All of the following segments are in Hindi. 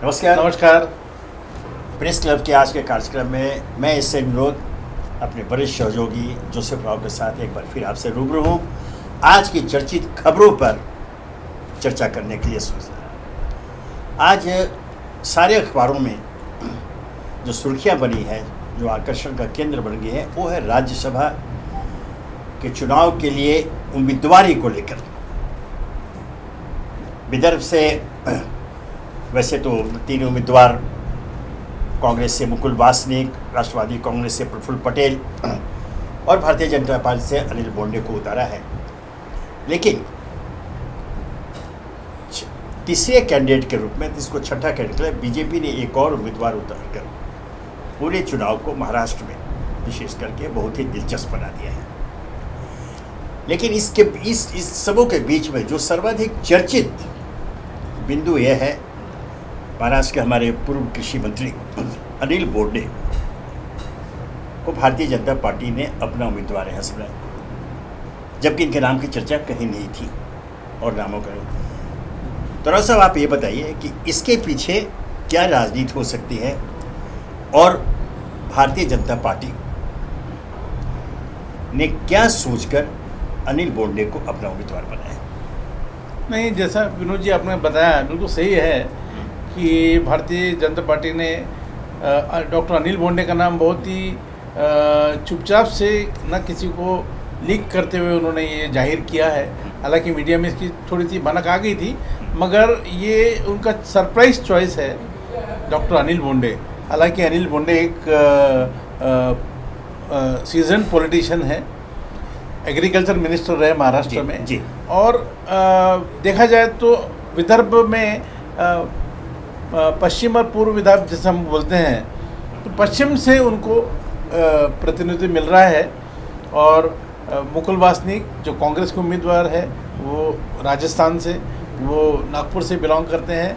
नमस्कार। नमस्कार। प्रेस क्लब के आज के कार्यक्रम में मैं इससे विनोद अपने वरिष्ठ सहयोगी जोसेफ राव के साथ एक बार फिर आपसे रूबरू हूँ। आज की चर्चित खबरों पर चर्चा करने के लिए सोचा। आज सारे अखबारों में जो सुर्खियाँ बनी है, जो आकर्षण का केंद्र बन गई है, वो है राज्यसभा के चुनाव के लिए उम्मीदवारी को लेकर। विदर्भ से वैसे तो 3 उम्मीदवार, कांग्रेस से मुकुल वासनिक, राष्ट्रवादी कांग्रेस से प्रफुल्ल पटेल और भारतीय जनता पार्टी से अनिल बोंडे को उतारा है। लेकिन तीसरे कैंडिडेट के रूप में, इसको छठा कैंडिडेट, बीजेपी ने एक और उम्मीदवार उतारकर पूरे चुनाव को महाराष्ट्र में विशेष करके बहुत ही दिलचस्प बना दिया है। लेकिन इस सबों के बीच में जो सर्वाधिक चर्चित बिंदु यह है, महाराष्ट्र के हमारे पूर्व कृषि मंत्री अनिल बोंडे को भारतीय जनता पार्टी ने अपना उम्मीदवार है बनाया, जबकि इनके नाम की चर्चा कहीं नहीं थी और नामों का। तो साहब, आप ये बताइए कि इसके पीछे क्या राजनीति हो सकती है और भारतीय जनता पार्टी ने क्या सोचकर अनिल बोंडे को अपना उम्मीदवार बनाया? नहीं, जैसा विनोद जी आपने बताया बिल्कुल सही है कि भारतीय जनता पार्टी ने डॉक्टर अनिल बोंडे का नाम बहुत ही चुपचाप से न किसी को लीक करते हुए उन्होंने ये जाहिर किया है। हालांकि मीडिया में इसकी थोड़ी सी भनक आ गई थी, मगर ये उनका सरप्राइज चॉइस है डॉक्टर अनिल बोंडे। हालांकि अनिल बोंडे एक सीजन पॉलिटिशियन है, एग्रीकल्चर मिनिस्टर रहे महाराष्ट्र में जी। और देखा जाए तो विदर्भ में पश्चिम और पूर्व विदर्भ जैसे हम बोलते हैं, तो पश्चिम से उनको प्रतिनिधित्व मिल रहा है। और मुकुल वासनिक जो कांग्रेस के उम्मीदवार है वो राजस्थान से, वो नागपुर से बिलोंग करते हैं।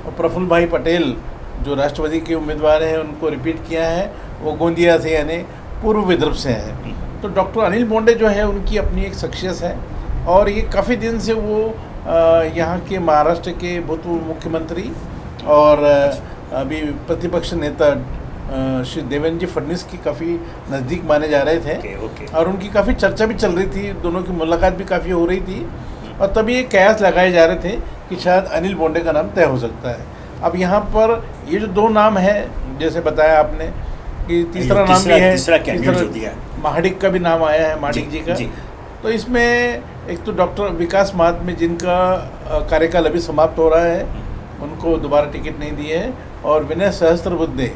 और प्रफुल्ल भाई पटेल जो राष्ट्रवादी के उम्मीदवार हैं, उनको रिपीट किया है, वो गोंदिया से यानी पूर्व विदर्भ से हैं। तो डॉक्टर अनिल बोंडे जो है उनकी अपनी एक शख्सियत है और ये काफ़ी दिन से वो यहाँ के महाराष्ट्र के भूतपूर्व मुख्यमंत्री और अभी प्रतिपक्ष नेता श्री देवेंद्र फडणवीस की काफ़ी नज़दीक माने जा रहे थे। और उनकी काफ़ी चर्चा भी चल रही थी, दोनों की मुलाकात भी काफ़ी हो रही थी और तभी ये कयास लगाए जा रहे थे कि शायद अनिल बोंडे का नाम तय हो सकता है। अब यहाँ पर ये जो 2 नाम है, जैसे बताया आपने कि तीसरा नाम भी है, तीसरा महाडिक का भी नाम आया है, महाडिक जी का। तो इसमें एक तो डॉक्टर विकास महात्मे जिनका कार्यकाल अभी समाप्त हो रहा है, उनको दोबारा टिकट नहीं दिए है। और विनय सहस्त्रबुद्धे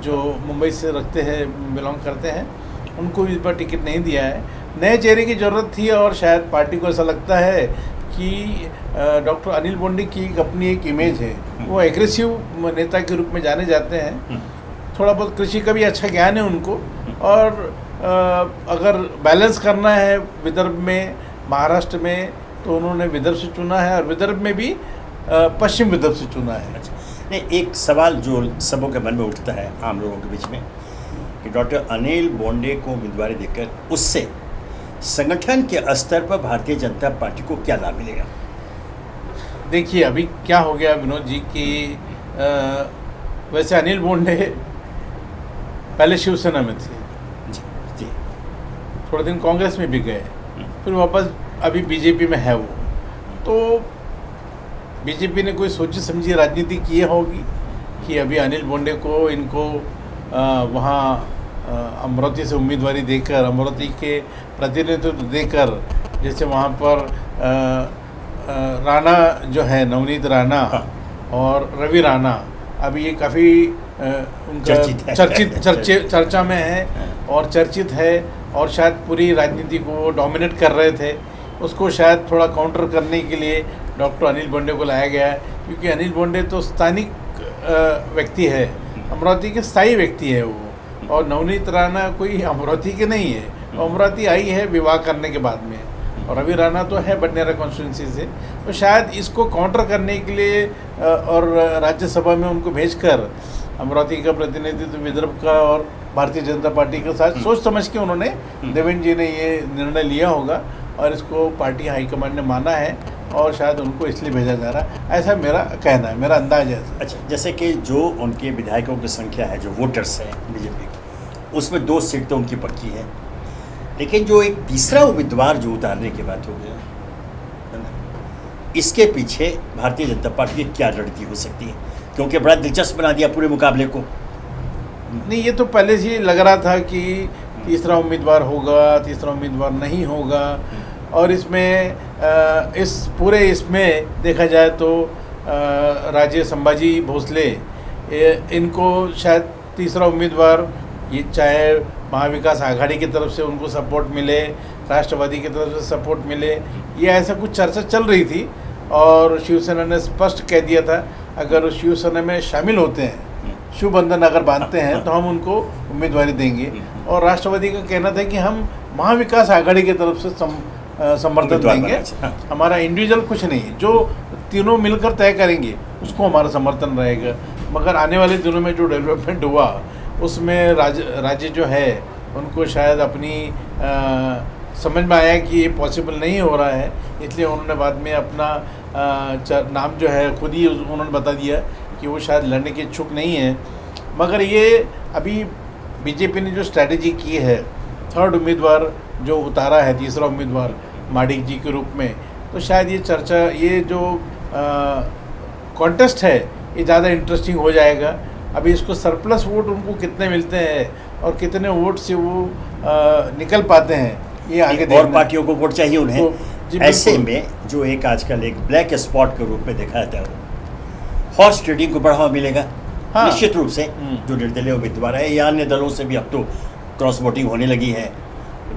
जो मुंबई से रखते हैं, बिलोंग करते हैं, उनको इस बार टिकट नहीं दिया है। नए चेहरे की ज़रूरत थी और शायद पार्टी को ऐसा लगता है कि डॉक्टर अनिल बोंडे की अपनी एक इमेज है, वो एग्रेसिव नेता के रूप में जाने जाते हैं। थोड़ा बहुत कृषि का भी अच्छा ज्ञान है उनको और अगर बैलेंस करना है विदर्भ में महाराष्ट्र में, तो उन्होंने विदर्भ से चुना है और विदर्भ में भी पश्चिम विदर्भ से चुना है। नहीं, एक सवाल जो सबों के मन में उठता है आम लोगों के बीच में कि डॉक्टर अनिल बोंडे को उम्मीदवारी देकर उससे संगठन के स्तर पर भारतीय जनता पार्टी को क्या लाभ मिलेगा? देखिए, अभी क्या हो गया विनोद जी कि वैसे अनिल बोंडे पहले शिवसेना में थे जी, थोड़े दिन कांग्रेस में भी गए, फिर वापस अभी बीजेपी में है वो। तो बीजेपी ने कोई सोची समझी राजनीति की होगी कि अभी अनिल बोंडे को इनको वहाँ अमरावती से उम्मीदवारी देकर, अमरावती के प्रतिनिधित्व देकर, जैसे वहाँ पर राणा जो है, नवनीत राणा और रवि राणा, अभी ये काफ़ी उनका चर्चा में है और चर्चित है और शायद पूरी राजनीति को डोमिनेट कर रहे थे। उसको शायद थोड़ा काउंटर करने के लिए डॉक्टर अनिल बोंडे को लाया गया है, क्योंकि अनिल बोंडे तो स्थानिक व्यक्ति है, अमरावती के स्थायी व्यक्ति है वो। और नवनीत राणा कोई अमरावती के नहीं है, अमरावती आई है विवाह करने के बाद में, और रवि राणा तो है बडनेरा कॉन्स्टिट्यूंसी से। तो शायद इसको काउंटर करने के लिए और राज्यसभा में उनको भेजकर अमरावती का प्रतिनिधित्व विदर्भ का और भारतीय जनता पार्टी के साथ सोच समझ के उन्होंने, देवेंद्र जी ने ये निर्णय लिया होगा। और इसको पार्टी हाईकमांड ने माना है और शायद उनको इसलिए भेजा जा रहा है, ऐसा मेरा कहना है, मेरा अंदाज है ऐसा। अच्छा, जैसे कि जो उनके विधायकों की संख्या है, जो वोटर्स हैं बीजेपी की, उसमें 2 सीट तो उनकी पक्की है, लेकिन जो एक तीसरा उम्मीदवार जो उतारने की बात हो गया है ना, इसके पीछे भारतीय जनता पार्टी की क्या रणनीति हो सकती है? क्योंकि बड़ा दिलचस्प बना दिया पूरे मुकाबले को। नहीं, ये तो पहले से ही लग रहा था कि तीसरा उम्मीदवार होगा, तीसरा उम्मीदवार नहीं होगा, और इसमें इस पूरे इसमें देखा जाए तो राजे संभाजी भोसले इनको शायद तीसरा उम्मीदवार, ये चाहे महाविकास आघाड़ी की तरफ से उनको सपोर्ट मिले, राष्ट्रवादी की तरफ से सपोर्ट मिले, ये ऐसा कुछ चर्चा चल रही थी। और शिवसेना ने स्पष्ट कह दिया था अगर शिवसेना में शामिल होते हैं, शिव बंधन अगर बांधते हैं तो हम उनको उम्मीदवारी देंगे। और राष्ट्रवादी का कहना था कि हम महाविकास आघाड़ी की तरफ से समर्थन देंगे, हमारा इंडिविजुअल कुछ नहीं, जो तीनों मिलकर तय करेंगे उसको हमारा समर्थन रहेगा। मगर आने वाले दिनों में जो डेवलपमेंट हुआ उसमें राज्य जो है उनको शायद अपनी समझ में आया कि ये पॉसिबल नहीं हो रहा है, इसलिए उन्होंने बाद में अपना नाम जो है खुद ही उन्होंने बता दिया कि वो शायद लड़ने के इच्छुक नहीं है। मगर ये अभी बीजेपी ने जो स्ट्रैटेजी की है, थर्ड उम्मीदवार जो उतारा है, तीसरा उम्मीदवार माडिक जी के रूप में, तो शायद ये चर्चा, ये जो कॉन्टेस्ट है ये ज़्यादा इंटरेस्टिंग हो जाएगा। अभी इसको सरप्लस वोट उनको कितने मिलते हैं और कितने वोट से वो निकल पाते हैं, ये आगे देखना। और पार्टियों को वोट चाहिए उन्हें, तो ऐसे में जो एक आजकल एक ब्लैक स्पॉट के रूप में देखा जाता है, हॉर्स ट्रेडिंग को बढ़ावा मिलेगा। हाँ। निश्चित रूप से जो निर्दलीय उम्मीदवार है या अन्य दलों से भी अब तो क्रॉस वोटिंग होने लगी है,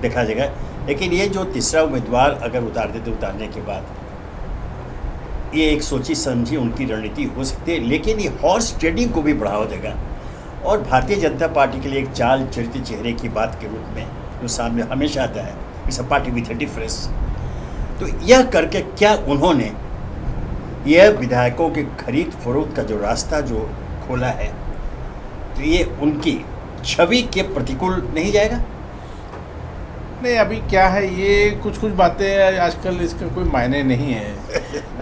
देखा जाएगा। लेकिन ये जो तीसरा उम्मीदवार अगर उतार देते, उतारने के बाद ये एक सोची समझी उनकी रणनीति हो सकती है, लेकिन ये हॉर्स ट्रेडिंग को भी बढ़ावा देगा। और भारतीय जनता पार्टी के लिए एक चाल चरित्र चेहरे की बात के रूप में जो सामने हमेशा आता है, इस पार्टी विथ ए डिफरेंस, तो यह करके क्या उन्होंने यह विधायकों के खरीद फरोख्त का जो रास्ता जो खोला है, तो ये उनकी छवि के प्रतिकूल नहीं जाएगा? नहीं, अभी क्या है, ये कुछ बातें आजकल इसका कोई मायने नहीं है।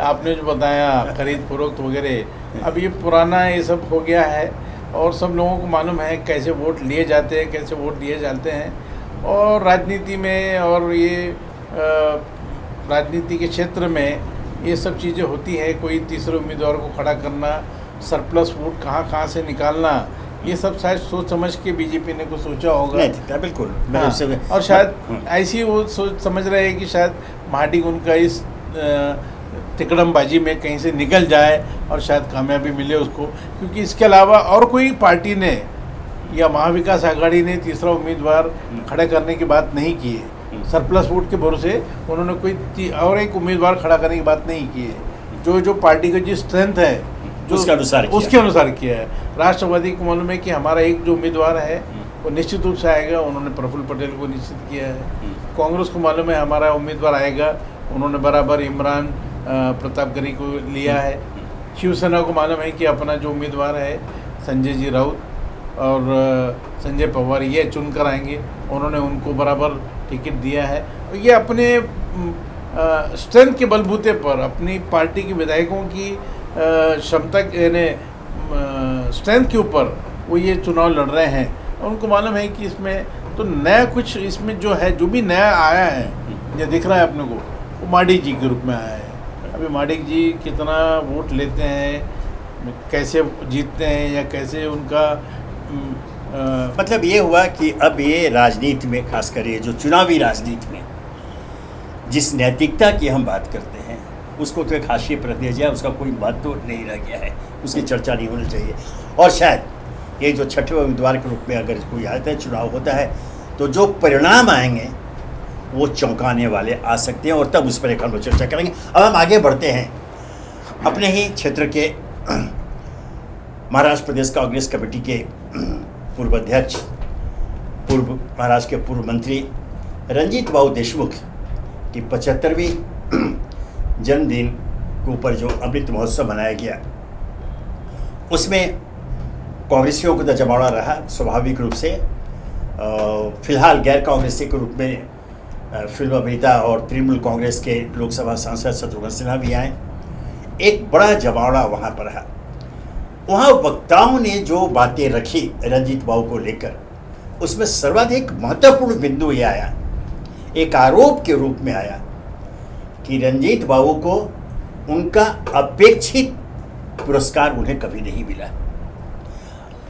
आपने जो बताया खरीद फरोख्त वगैरह, अब ये पुराना ये सब हो गया है और सब लोगों को मालूम है कैसे वोट लिए जाते हैं, कैसे वोट दिए जाते हैं। और राजनीति में और ये राजनीति के क्षेत्र में ये सब चीज़ें होती हैं। कोई तीसरे उम्मीदवार को खड़ा करना, सरप्लस वोट कहाँ से निकालना, ये सब शायद सोच समझ के बीजेपी ने कुछ सोचा होगा। नहीं, बिल्कुल। हाँ, और शायद ऐसी वो सोच समझ रहे हैं कि शायद माडिक उनका इस तिकड़मबाजी में कहीं से निकल जाए और शायद कामयाबी मिले उसको, क्योंकि इसके अलावा और कोई पार्टी ने या महाविकास आघाड़ी ने तीसरा उम्मीदवार खड़े करने की बात नहीं की है। सरप्लस वोट के भरोसे उन्होंने कोई और एक उम्मीदवार खड़ा करने की बात नहीं की है। जो पार्टी का जो स्ट्रेंथ है जो उसके अनुसार किया है। राष्ट्रवादी को मालूम है कि हमारा एक जो उम्मीदवार है वो निश्चित रूप से आएगा, उन्होंने प्रफुल्ल पटेल को निश्चित किया है। कांग्रेस को मालूम है हमारा उम्मीदवार आएगा, उन्होंने बराबर इमरान प्रतापगढ़ी को लिया है। शिवसेना को मालूम है कि अपना जो उम्मीदवार है संजय जी राउत और संजय पवार ये चुनकर आएंगे, उन्होंने उनको बराबर टिकट दिया है। ये अपने स्ट्रेंथ के बलबूते पर, अपनी पार्टी के विधायकों की क्षमता यानी स्ट्रेंथ के ऊपर वो ये चुनाव लड़ रहे हैं। उनको मालूम है कि इसमें तो नया कुछ, इसमें जो है जो भी नया आया है, ये दिख रहा है अपने को, वो माडिक जी के रूप में आया है। अभी माडिक जी कितना वोट लेते हैं, कैसे जीतते हैं या कैसे उनका मतलब ये हुआ कि अब ये राजनीति में, खासकर ये जो चुनावी राजनीति में जिस नैतिकता की हम बात करते हैं उसको तो एक हाशिए पर रख दिया जाए, उसका कोई महत्व तो नहीं रह गया है, उसकी चर्चा नहीं होनी चाहिए। और शायद ये जो छठे उम्मीदवार के रूप में अगर कोई आता है, चुनाव होता है, तो जो परिणाम आएंगे वो चौंकाने वाले आ सकते हैं और तब उस पर एक हम चर्चा करेंगे। अब हम आगे बढ़ते हैं अपने ही क्षेत्र के महाराष्ट्र प्रदेश कांग्रेस कमेटी के पूर्व अध्यक्ष, महाराष्ट्र के पूर्व मंत्री रंजीत बाबू देशमुख की 75वीं जन्मदिन के ऊपर जो अमृत महोत्सव मनाया गया, उसमें कांग्रेसियों को तो जमावड़ा रहा स्वाभाविक रूप से। फिलहाल गैर कांग्रेसी के रूप में फिल्म अभिनेता और तृणमूल कांग्रेस के लोकसभा सांसद शत्रुघ्न सिन्हा भी आए। एक बड़ा जमावड़ा वहाँ पर है। वहाँ वक्ताओं ने जो बातें रखी रंजीत बाबू को लेकर, उसमें सर्वाधिक महत्वपूर्ण बिंदु ये आया, एक आरोप के रूप में आया कि रंजीत बाबू को उनका अपेक्षित पुरस्कार उन्हें कभी नहीं मिला।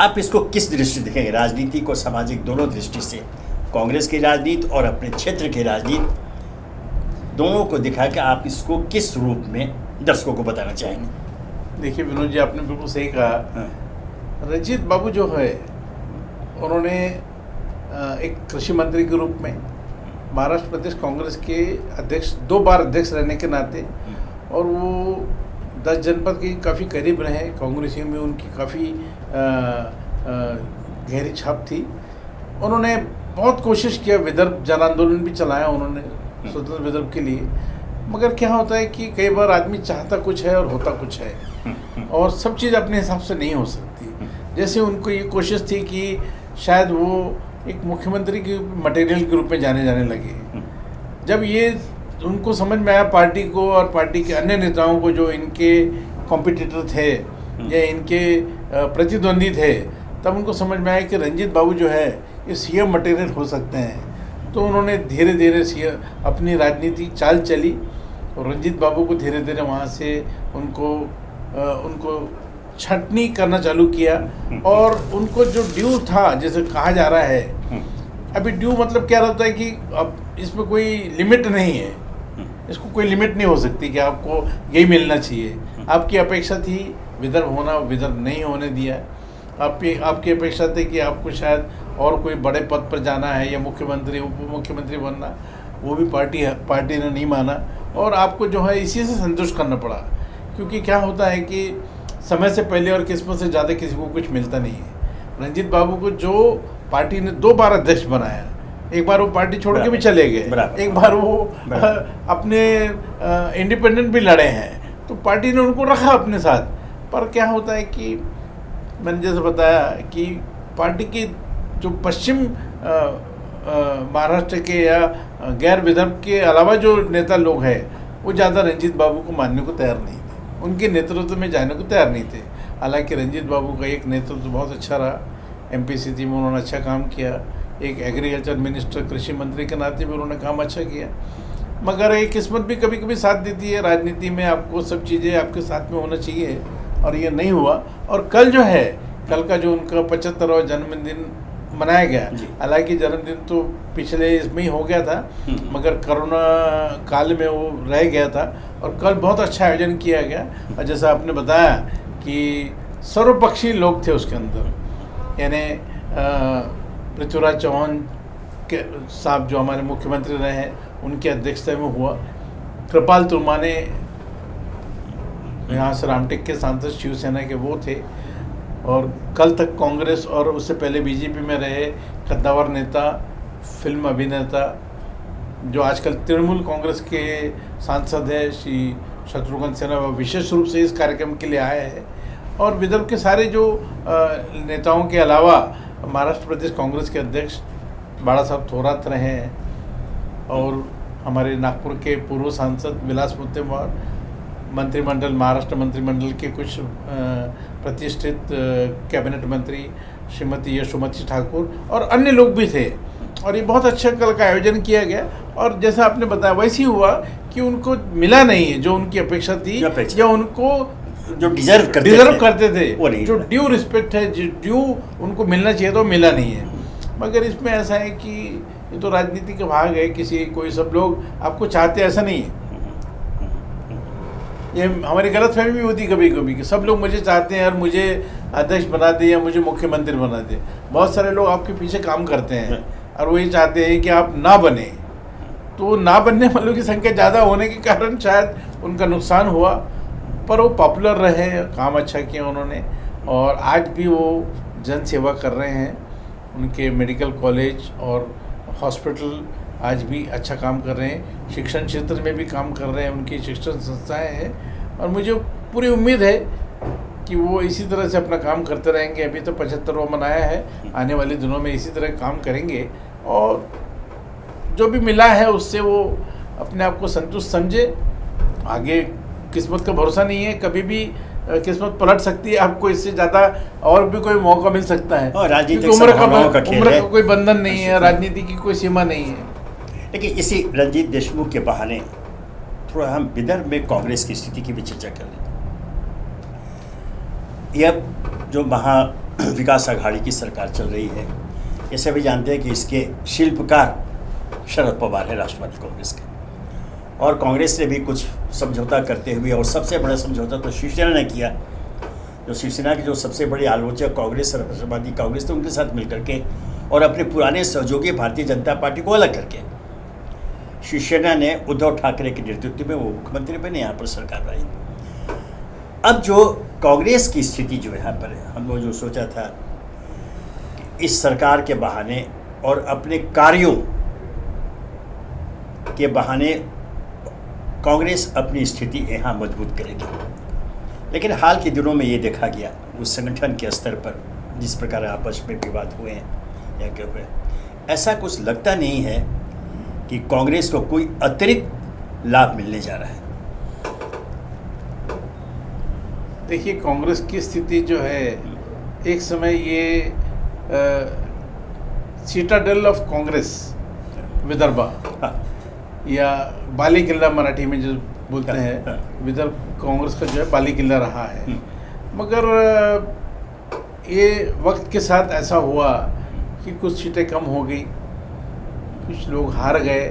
आप इसको किस दृष्टि देखेंगे? राजनीतिक और सामाजिक दोनों दृष्टि से, कांग्रेस की राजनीति और अपने क्षेत्र की राजनीति दोनों को दिखा के आप इसको किस रूप में दर्शकों को बताना चाहेंगे? देखिए विनोद जी, आपने बिल्कुल सही कहा। रंजीत बाबू जो है, उन्होंने एक कृषि मंत्री के रूप में महाराष्ट्र प्रदेश कांग्रेस के अध्यक्ष, 2 बार अध्यक्ष रहने के नाते, और वो 10 जनपद के काफ़ी करीब रहे। कांग्रेसियों में उनकी काफ़ी गहरी छाप थी। उन्होंने बहुत कोशिश किया, विदर्भ जन आंदोलन भी चलाया उन्होंने स्वतंत्र विदर्भ के लिए। मगर क्या होता है कि कई बार आदमी चाहता कुछ है और होता कुछ है, और सब चीज़ अपने हिसाब से नहीं हो सकती। जैसे उनको ये कोशिश थी कि शायद वो एक मुख्यमंत्री के मटेरियल के रूप में जाने लगे। जब ये उनको समझ में आया पार्टी को और पार्टी के अन्य नेताओं को, जो इनके कॉम्पिटिटर थे या इनके प्रतिद्वंदी थे, तब उनको समझ में आया कि रंजीत बाबू जो है ये सीएम मटेरियल हो सकते हैं। तो उन्होंने धीरे धीरे अपनी राजनीतिक चाल चली और रंजीत बाबू को धीरे धीरे वहाँ से उनको छंटनी करना चालू किया। और उनको जो ड्यू था, जैसे कहा जा रहा है, अभी ड्यू मतलब क्या रहता है कि अब इसमें कोई लिमिट नहीं है, इसको कोई लिमिट नहीं हो सकती कि आपको यही मिलना चाहिए। आपकी अपेक्षा थी विदर्भ होना, विदर्भ नहीं होने दिया। आपकी अपेक्षा थी कि आपको शायद और कोई बड़े पद पर जाना है या मुख्यमंत्री, उप मुख्यमंत्री बनना, वो भी पार्टी ने नहीं माना, और आपको जो है इसी से संतुष्ट करना पड़ा। क्योंकि क्या होता है कि समय से पहले और किस्मत से ज़्यादा किसी को कुछ मिलता नहीं है। रंजीत बाबू को जो पार्टी ने 2 बार अध्यक्ष बनाया, एक बार वो पार्टी छोड़ के भी चले गए, एक बार वो अपने इंडिपेंडेंट भी लड़े हैं, तो पार्टी ने उनको रखा अपने साथ। पर क्या होता है कि मैंने जैसे बताया कि पार्टी की जो पश्चिम महाराष्ट्र के या गैर विदर्भ के अलावा जो नेता लोग हैं, वो ज़्यादा रंजीत बाबू को मानने को तैयार नहीं थे, उनके नेतृत्व में जाने को तैयार नहीं थे। हालांकि रंजीत बाबू का एक नेतृत्व बहुत अच्छा रहा, एमपीसीसी में उन्होंने अच्छा काम किया, एक एग्रीकल्चर मिनिस्टर, कृषि मंत्री के नाते भी उन्होंने काम अच्छा किया। मगर एक किस्मत भी कभी कभी साथ देती है राजनीति में, आपको सब चीज़ें आपके साथ में होना चाहिए, और ये नहीं हुआ। और कल जो है, कल का जो उनका 75वां जन्मदिन मनाया गया, हालांकि जन्मदिन तो पिछले इसमें ही हो गया था, मगर कोरोना काल में वो रह गया था, और कल बहुत अच्छा आयोजन किया गया। और जैसा आपने बताया कि सर्वपक्षीय लोग थे उसके अंदर, यानी पृथ्वीराज चौहान के साहब जो हमारे मुख्यमंत्री रहे हैं, उनकी अध्यक्षता में हुआ। कृपाल तुर्माने यहाँ से रामटेक के सांसद शिवसेना के वो थे, और कल तक कांग्रेस और उससे पहले बीजेपी में रहे कद्दावर नेता, फिल्म अभिनेता, जो आजकल तृणमूल कांग्रेस के सांसद हैं, श्री शत्रुघ्न सिन्हा, विशेष रूप से इस कार्यक्रम के लिए आए हैं। और विदर्भ के सारे जो नेताओं के अलावा महाराष्ट्र प्रदेश कांग्रेस के अध्यक्ष बाला साहब थोरात रहे हैं, और हमारे नागपुर के पूर्व सांसद विलास मुत्तेमवार, मंत्रिमंडल, महाराष्ट्र मंत्रिमंडल के कुछ प्रतिष्ठित कैबिनेट मंत्री श्रीमती यशोमती ठाकुर और अन्य लोग भी थे। और ये बहुत अच्छा कल का आयोजन किया गया, और जैसा आपने बताया वैसे ही हुआ कि उनको मिला नहीं है जो उनकी अपेक्षा थी, या उनको जो डिजर्व करते थे, जो ड्यू रिस्पेक्ट है, जो ड्यू उनको मिलना चाहिए, तो मिला नहीं है। मगर इसमें ऐसा है कि ये तो राजनीति का भाग है, कोई सब लोग आपको चाहते, ऐसा नहीं है। ये हमारी गलतफहमी भी होती कभी कभी कि सब लोग मुझे चाहते हैं और मुझे अध्यक्ष बना दे या मुझे मुख्यमंत्री बना दे। बहुत सारे लोग आपके पीछे काम करते हैं और वही चाहते हैं कि आप ना बने। तो ना बनने वालों की संख्या ज़्यादा होने के कारण शायद उनका नुकसान हुआ, पर वो पॉपुलर रहे, काम अच्छा किया उन्होंने, और आज भी वो जन सेवा कर रहे हैं। उनके मेडिकल कॉलेज और हॉस्पिटल आज भी अच्छा काम कर रहे हैं, शिक्षण क्षेत्र में भी काम कर रहे हैं, उनकी शिक्षण संस्थाएं हैं, और मुझे पूरी उम्मीद है कि वो इसी तरह से अपना काम करते रहेंगे। अभी तो 75वां मनाया है, आने वाले दिनों में इसी तरह काम करेंगे और जो भी मिला है उससे वो अपने आप को संतुष्ट समझे। आगे किस्मत का भरोसा नहीं है, कभी भी किस्मत पलट सकती है, आपको इससे ज़्यादा और भी कोई मौका मिल सकता है। और राजनीतिक क्योंकि संभावनाओं का खेल उम्र है। का कोई बंधन नहीं है, राजनीति की कोई सीमा नहीं है। लेकिन इसी रंजीत देशमुख के बहाने थोड़ा हम विदर्भ में कांग्रेस की स्थिति की भी चर्चा कर लेते हैं। यह जो महा विकास आघाड़ी की सरकार चल रही है, ये सभी जानते हैं कि इसके शिल्पकार शरद पवार है, राष्ट्रवादी कांग्रेस के। और कांग्रेस ने भी कुछ समझौता करते हुए, और सबसे बड़ा समझौता तो शिवसेना ने किया। जो शिवसेना के जो सबसे बड़े आलोचक कांग्रेस और राष्ट्रवादी कांग्रेस थे, उनके साथ मिलकर के और अपने पुराने सहयोगी भारतीय जनता पार्टी को अलग करके शिवसेना ने उद्धव ठाकरे के नेतृत्व में वो मुख्यमंत्री बने, यहाँ पर सरकार आई। अब जो कांग्रेस की स्थिति जो यहाँ पर है, हम लोग जो सोचा था कि इस सरकार के बहाने और अपने कार्यों के बहाने कांग्रेस अपनी स्थिति यहाँ मजबूत करेगी, लेकिन हाल के दिनों में ये देखा गया उस संगठन के स्तर पर जिस प्रकार आपस में विवाद हुए हैं या क्या हुए, ऐसा कुछ लगता नहीं है कि कांग्रेस को कोई अतिरिक्त लाभ मिलने जा रहा है। देखिए, कांग्रेस की स्थिति जो है, एक समय ये सिटाडेल ऑफ कांग्रेस विदर्भा, हाँ, या बाली किला मराठी में जो बोलते हाँ, हैं, हाँ। विदर्भ कांग्रेस का जो है बाली किला रहा है। मगर ये वक्त के साथ ऐसा हुआ कि कुछ सीटें कम हो गई, कुछ लोग हार गए,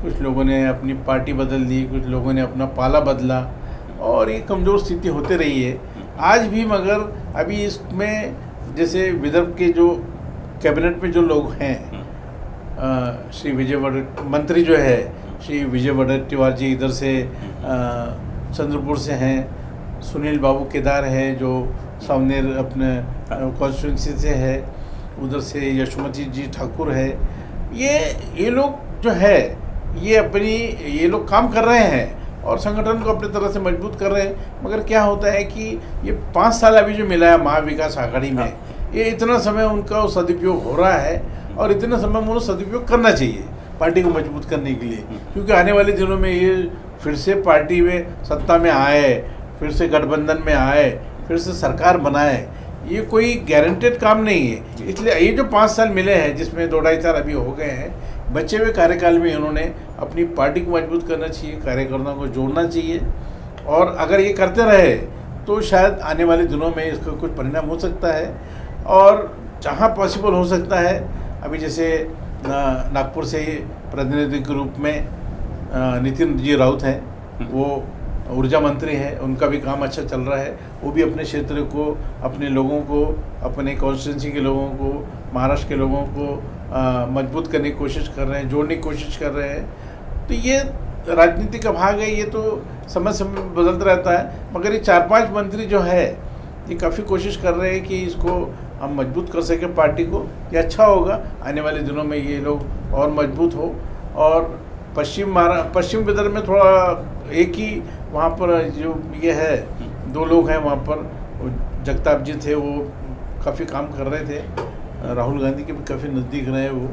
कुछ लोगों ने अपनी पार्टी बदल दी, कुछ लोगों ने अपना पाला बदला, और ये कमज़ोर स्थिति होते रही है आज भी। मगर अभी इसमें जैसे विदर्भ के जो कैबिनेट में जो लोग हैं, श्री विजय वडेट्टीवार मंत्री जो है, श्री विजय वडेट्टीवार जी इधर से चंद्रपुर से हैं, सुनील बाबू केदार है जो सावनेर अपने कॉन्स्टिट्यूंसी से है, उधर से यशोमती जी ठाकुर है। ये लोग जो है, ये लोग काम कर रहे हैं और संगठन को अपनी तरह से मजबूत कर रहे हैं। मगर क्या होता है कि ये 5 साल अभी जो मिला है महाविकास आघाड़ी में, ये इतना समय उनका सदुपयोग हो रहा है, और इतना समय उन्हें सदुपयोग करना चाहिए पार्टी को मजबूत करने के लिए। क्योंकि आने वाले दिनों में ये फिर से पार्टी में सत्ता में आए, फिर से गठबंधन में आए, फिर से सरकार बनाए, ये कोई गारंटेड काम नहीं है। इसलिए ये जो 5 साल मिले हैं, जिसमें 2-2.5 अभी हो गए हैं, बचे हुए कार्यकाल में इन्होंने अपनी पार्टी को मजबूत करना चाहिए, कार्यकर्ताओं को जोड़ना चाहिए, और अगर ये करते रहे तो शायद आने वाले दिनों में इसका कुछ परिणाम हो सकता है। और जहाँ पॉसिबल हो सकता है, अभी जैसे नागपुर से प्रतिनिधि के रूप में नितिन जी राउत हैं, वो ऊर्जा मंत्री हैं, उनका भी काम अच्छा चल रहा है। वो भी अपने क्षेत्र को, अपने लोगों को, अपने कॉन्स्टिट्यूंसी के लोगों को, महाराष्ट्र के लोगों को मजबूत करने की कोशिश कर रहे हैं, जोड़ने की कोशिश कर रहे हैं। तो ये राजनीति का भाग है, ये तो समय समय बदलता रहता है। मगर ये 4-5 मंत्री जो है, ये काफ़ी कोशिश कर रहे हैं कि इसको हम मजबूत कर सकें पार्टी को। ये अच्छा होगा, आने वाले दिनों में ये लोग और मजबूत हो। और पश्चिम विदर्भ में थोड़ा एक ही वहाँ पर जो ये है, 2 लोग हैं वहाँ पर, जगताप जी थे, वो काफ़ी काम कर रहे थे, राहुल गांधी के भी काफ़ी नज़दीक रहे वो।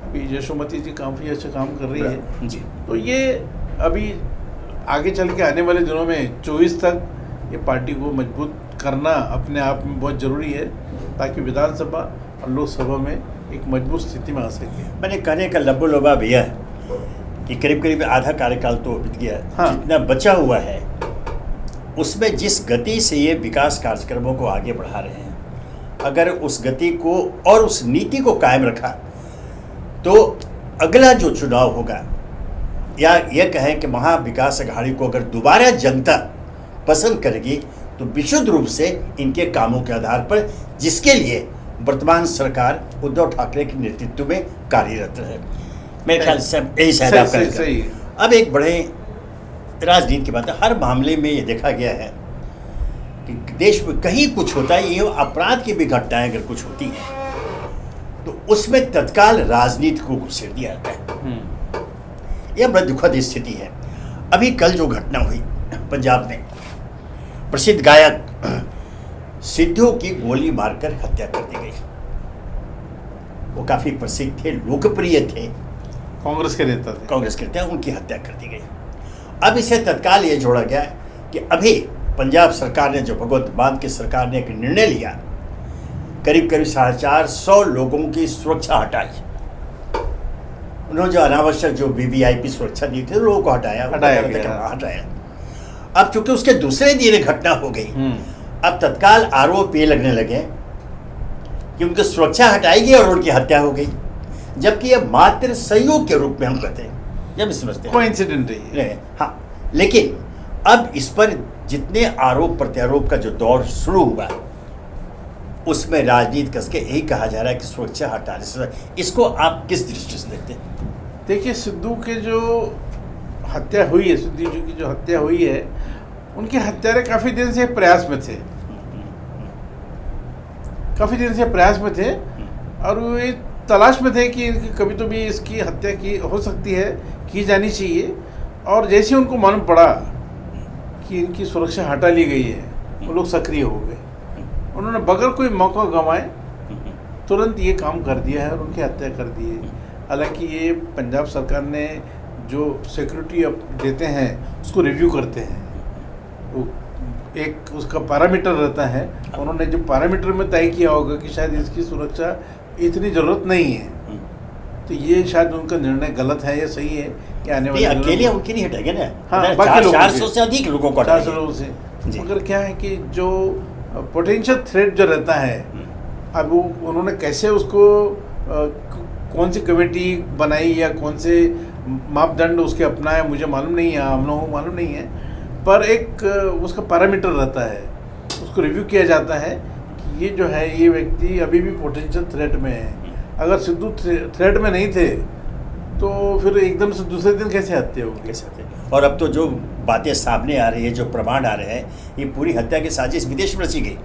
अभी यशोमती जी काफ़ी अच्छा काम कर रही है जी। तो ये अभी आगे चल के आने वाले दिनों में 24 तक ये पार्टी को मजबूत करना अपने आप में बहुत ज़रूरी है, ताकि विधानसभा और लोकसभा में एक मजबूत स्थिति में आ सके। मैंने कहने का लबो-लबाब भैया है कि करीब करीब आधा कार्यकाल तो बीत गया। हाँ। जितना बचा हुआ है उसमें जिस गति से ये विकास कार्यक्रमों को आगे बढ़ा रहे हैं, अगर उस गति को और उस नीति को कायम रखा तो अगला जो चुनाव होगा, या यह कहें कि महाविकास आघाड़ी को अगर दोबारा जनता पसंद करेगी, तो विशुद्ध रूप से इनके कामों के आधार पर, जिसके लिए वर्तमान सरकार उद्धव ठाकरे के नेतृत्व में कार्यरत है। मेरे ख्याल से यही शायद आप कहेंगे। सही। अब एक बड़े राजनीति की बात है, हर मामले में ये देखा गया है कि देश में कहीं कुछ होता है, ये अपराध की भी घटनाएं अगर कुछ होती हैं तो उसमें तत्काल राजनीति को घुसेड़ दिया जाता है। यह बड़ी दुखद स्थिति है। अभी कल जो घटना हुई पंजाब में, प्रसिद्ध गायक सिद्धू की गोली मारकर हत्या कर दी गई। वो काफ़ी प्रसिद्ध थे, लोकप्रिय थे, कांग्रेस के नेता थे। कांग्रेस के नेता, उनकी हत्या कर दी गई। अब इसे तत्काल ये जोड़ा गया कि अभी पंजाब सरकार ने, जो भगवंत मान की सरकार ने एक निर्णय लिया, करीब करीब 450 लोगों की सुरक्षा हटाई। उन्होंने जो अनावश्यक जो वीवीआईपी सुरक्षा दी थी लोगों को हटाया। अब चूंकि उसके दूसरे दिन घटना हो गई, अब तत्काल आरोप ये लगने लगे कि उनकी सुरक्षा हटाई गई और उनकी हत्या हो गई, जबकि यह मात्र संयोग के रूप में हम कहते हैं, जब समझते हैं कोइंसिडेंट है। हाँ, लेकिन अब इस पर जितने आरोप प्रत्यारोप का जो दौर शुरू हुआ, उसमें राजनीति कस के यही कहा जा रहा है कि सुरक्षा हटाने से, इसको आप किस दृष्टि से देखते हैं? देखिए, सिद्धू के जो हत्या हुई है, सिद्धू जी की जो हत्या हुई है, उनके हत्यारे काफ़ी दिन से प्रयास में थे, और वो ये तलाश में थे कि कभी तो भी इसकी हत्या की हो सकती है, की जानी चाहिए। और जैसे उनको मालूम पड़ा कि इनकी सुरक्षा हटा ली गई है, वो लोग सक्रिय हो गए। उन्होंने बगैर कोई मौका गंवाए तुरंत ये काम कर दिया है और उनकी हत्या कर दी है। हालांकि ये पंजाब सरकार ने जो सिक्योरिटी देते हैं उसको रिव्यू करते हैं, वो एक उसका पैरामीटर रहता है। उन्होंने जो पैरामीटर में तय किया होगा कि शायद इसकी सुरक्षा इतनी ज़रूरत नहीं है, तो ये शायद उनका निर्णय गलत है या सही है कि आने वाले अकेले उनकी नहीं हटाएंगे ना। हाँ, बाकी 400 से अधिक लोगों को 400 लोगों से। मगर क्या है कि जो पोटेंशियल थ्रेट जो रहता है, अब वो उन्होंने कैसे उसको कौन सी कमेटी बनाई या कौन से मापदंड उसके अपनाए, मुझे मालूम नहीं है, हम लोगों को मालूम नहीं है। पर एक उसका पैरामीटर रहता है, उसको रिव्यू किया जाता है कि ये जो है, ये व्यक्ति अभी भी पोटेंशियल थ्रेट में है। अगर सिद्धू थ्रेट में नहीं थे तो फिर एकदम से दूसरे दिन कैसे हत्या होगी? और अब तो जो बातें सामने आ रही है, जो प्रमाण आ रहे हैं, ये पूरी हत्या की साजिश विदेश में रची गई।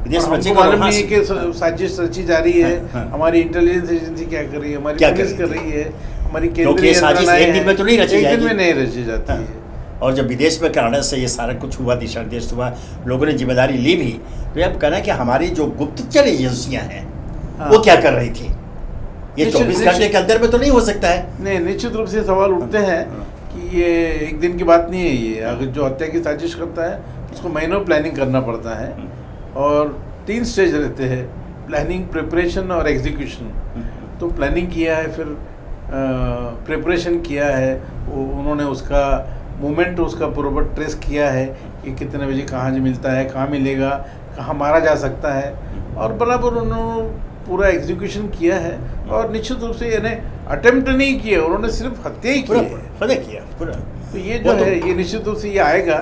विदेश में रची, मालूम नहीं है कि साजिश रची जा रही है। हाँ। हमारी इंटेलिजेंस एजेंसी क्या कर रही है, हमारी पुलिस कर रही है, हमारी केंद्रीय साजिश एक दिन में तो नहीं रची जाएगी, एक दिन में नहीं रची जाती है। और जब विदेश में कनाडा से ये सारा कुछ हुआ, दिशा निर्देश हुआ, लोगों ने जिम्मेदारी ली भी, तो अब कहना कि हमारी जो गुप्तचर एजेंसियां हैं वो क्या कर रही थी, ये 24 घंटे के अंदर में तो नहीं हो सकता है। नहीं, निश्चित रूप से सवाल उठते हैं कि ये एक दिन की बात नहीं है। ये अगर जो हत्या की साजिश करता है उसको महीनों प्लानिंग करना पड़ता है, और 3 स्टेज रहते हैं, प्लानिंग, प्रिपरेशन और एग्जीक्यूशन। तो प्लानिंग किया है, फिर प्रिपरेशन किया है, उन्होंने उसका मूवमेंट, उसका पूरा ट्रेस किया है कि कितने बजे कहाँ मिलता है, कहाँ मिलेगा, कहाँ मारा जा सकता है, और बराबर उन्होंने पूरा एग्जीक्यूशन किया है। और निश्चित रूप से यानी अटेम्प्ट नहीं किया, उन्होंने सिर्फ हत्या ही की है पूरा। तो ये जो है, ये निश्चित रूप से ये आएगा।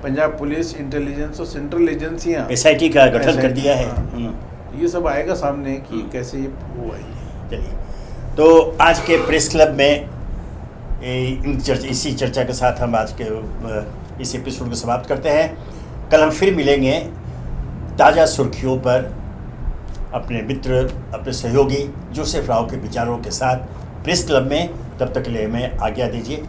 पंजाब पुलिस, इंटेलिजेंस और सेंट्रल एजेंसियाँ, SIT का गठन कर दिया है। ये सब आएगा सामने कि कैसे ये हुआ है। चलिए, तो आज के प्रेस क्लब में इसी चर्चा के साथ हम आज के इस एपिसोड को समाप्त करते हैं। कल हम फिर मिलेंगे ताज़ा सुर्खियों पर, अपने मित्र, अपने सहयोगी जोसेफ राव के विचारों के साथ प्रेस क्लब में। तब तक के लिए हमें आज्ञा दीजिए।